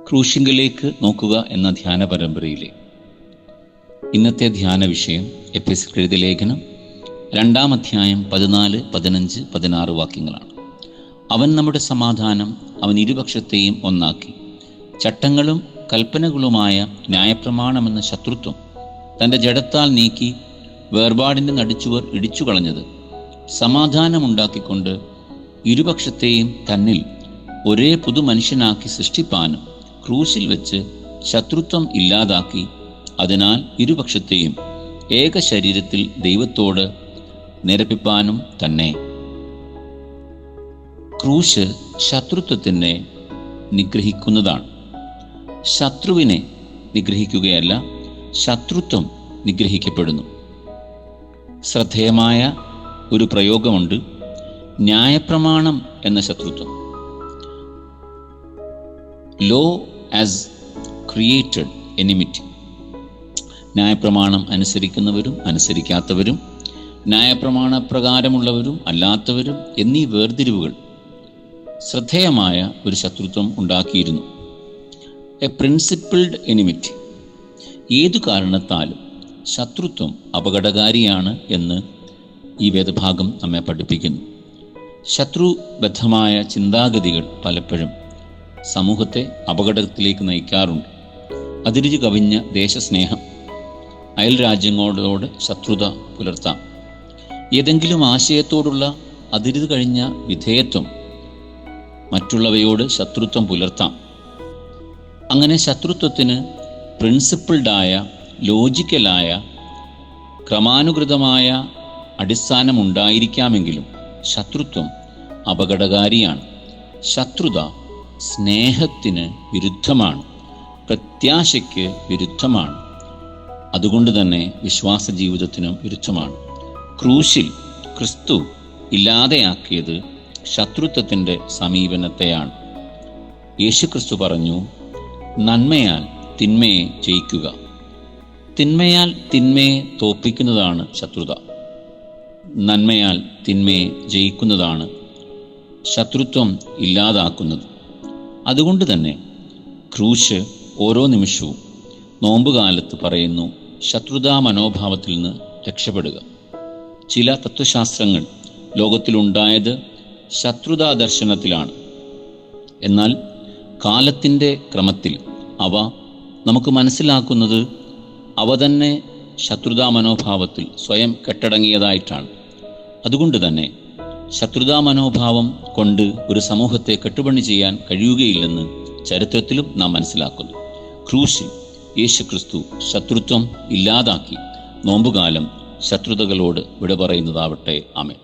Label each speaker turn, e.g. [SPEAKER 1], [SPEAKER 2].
[SPEAKER 1] ക്രൂശിങ്കലേക്ക് നോക്കുക എന്ന ധ്യാന പരമ്പരയിലെ ഇന്നത്തെ ധ്യാന വിഷയം എഫെസ്യർക്ക് എഴുതിയ ലേഖനം 2-ാം അധ്യായം 14, 15, 16 വാക്യങ്ങളാണ്. അവൻ നമ്മുടെ സമാധാനം, അവൻ ഇരുപക്ഷത്തെയും ഒന്നാക്കി, ചട്ടങ്ങളും കൽപ്പനകളുമായ ന്യായപ്രമാണമെന്ന ശത്രുത്വം തൻ്റെ ജഡത്താൽ നീക്കി വേർപാടിൻ്റെ നടിച്ചുവർ ഇടിച്ചു കളഞ്ഞത്, സമാധാനമുണ്ടാക്കിക്കൊണ്ട് ഇരുപക്ഷത്തെയും തന്നിൽ ഒരേ പുതുമനുഷ്യനാക്കി സൃഷ്ടിപ്പാനും ക്രൂശിൽ വെച്ച് ശത്രുത്വം ഇല്ലാതാക്കി, അതിനാൽ ഇരുപക്ഷത്തെയും ഏക ശരീരത്തിൽ ദൈവത്തോട് നിരപ്പിപ്പാനും തന്നെ. ക്രൂശ് ശത്രുത്വത്തിനെ നിഗ്രഹിക്കുന്നതാണ്. ശത്രുവിനെ നിഗ്രഹിക്കുകയല്ല, ശത്രുത്വം നിഗ്രഹിക്കപ്പെടുന്നു. ശ്രദ്ധേയമായ ഒരു പ്രയോഗമുണ്ട്, ന്യായപ്രമാണം എന്ന ശത്രുത്വം. Law has created enmity. ന്യായപ്രമാണം അനുസരിക്കുന്നവരും അനുസരിക്കാത്തവരും, ന്യായപ്രമാണ പ്രകാരമുള്ളവരും അല്ലാത്തവരും എന്നീ വേർതിരിവുകൾ ശ്രദ്ധേയമായ ഒരു ശത്രുത്വം ഉണ്ടാക്കിയിരുന്നു. A principled enmity. ഏതു കാരണത്താലും ശത്രുത്വം അപകടകാരിയാണ് എന്ന് ഈ വേദഭാഗം നമ്മെ പഠിപ്പിക്കുന്നു. ശത്രുബദ്ധമായ ചിന്താഗതികൾ പലപ്പോഴും സമൂഹത്തെ അപകടത്തിലേക്ക് നയിക്കാറുണ്ട്. അതിരുചി കവിഞ്ഞ ദേശസ്നേഹം, അയൽ രാജ്യങ്ങളോട് ശത്രുത പുലർത്താം. ഏതെങ്കിലും ആശയത്തോടുള്ള അതിരുത് കഴിഞ്ഞ വിധേയത്വം, മറ്റുള്ളവയോട് ശത്രുത്വം പുലർത്താം. അങ്ങനെ ശത്രുത്വത്തിന് പ്രിൻസിപ്പിൾഡായ, ലോജിക്കലായ, ക്രമാനുഗതമായ അടിസ്ഥാനമുണ്ടായിരിക്കാമെങ്കിലും ശത്രുത്വം അപകടകാരിയാണ്. ശത്രുത സ്നേഹത്തിന് വിരുദ്ധമാണ്, പ്രത്യാശയ്ക്ക് വിരുദ്ധമാണ്, അതുകൊണ്ട് തന്നെ വിശ്വാസ ജീവിതത്തിനും വിരുദ്ധമാണ്. ക്രൂശിൽ ക്രിസ്തു ഇല്ലാതെയാക്കിയത് ശത്രുത്വത്തിൻ്റെ സമീപനത്തെയാണ്. യേശുക്രിസ്തു പറഞ്ഞു, നന്മയാൽ തിന്മയെ ജയിക്കുക. തിന്മയാൽ തിന്മയെ തോൽപ്പിക്കുന്നതാണ് ശത്രുത. നന്മയാൽ തിന്മയെ ജയിക്കുന്നതാണ് ശത്രുത്വം ഇല്ലാതാക്കുന്നത്. അതുകൊണ്ട് തന്നെ ക്രൂശ് ഓരോ നിമിഷവും നോമ്പുകാലത്ത് പറയുന്നു, ശത്രുതാ മനോഭാവത്തിൽ നിന്ന് രക്ഷപ്പെടുക. ചില തത്വശാസ്ത്രങ്ങൾ ലോകത്തിലുണ്ടായത് ശത്രുതാ ദർശനത്തിലാണ്. എന്നാൽ കാലത്തിൻ്റെ ക്രമത്തിൽ അവ നമുക്ക് മനസ്സിലാക്കുന്നത് അവ തന്നെ ശത്രുതാ മനോഭാവത്തിൽ സ്വയം കെട്ടടങ്ങിയതായിട്ടാണ്. അതുകൊണ്ട് തന്നെ ശത്രുതാ മനോഭാവം കൊണ്ട് ഒരു സമൂഹത്തെ കെട്ടുപണി ചെയ്യാൻ കഴിയുകയില്ലെന്ന് ചരിത്രത്തിലും നാം മനസ്സിലാക്കുന്നു. ക്രൂശിൽ യേശുക്രിസ്തു ശത്രുത്വം ഇല്ലാതാക്കി നോമ്പുകാലം ശത്രുതകളോട് വിട പറയുന്നതാവട്ടെ. ആമേൻ.